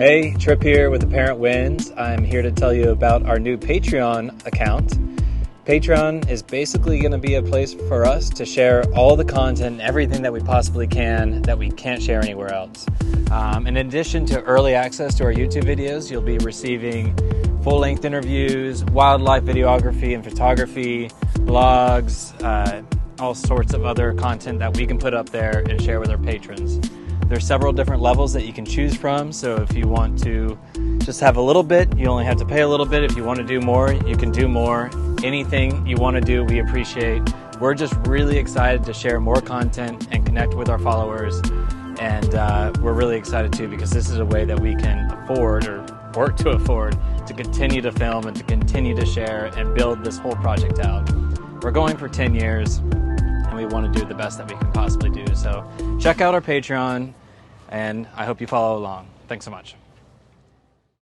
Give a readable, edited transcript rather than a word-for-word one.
Hey, Trip here with Apparent Wins. I'm here to tell you about our new Patreon account. Patreon is basically going to be a place for us to share all the content, everything that we possibly can that we can't share anywhere else. In addition to early access to our YouTube videos, you'll be receiving full-length interviews, wildlife videography and photography, blogs, all sorts of other content that we can put up there and share with our patrons. There's several different levels that you can choose from, so if you want to just have a little bit, you only have to pay a little bit. If you want to do more, you can do more. Anything you want to do, we appreciate. We're just really excited to share more content and connect with our followers, and we're really excited too because this is a way that we can afford or work to afford to continue to film and to continue to share and build this whole project out. We're going for 10 years and we want to do the best that we can possibly do. So check out our Patreon and I hope you follow along. Thanks so much.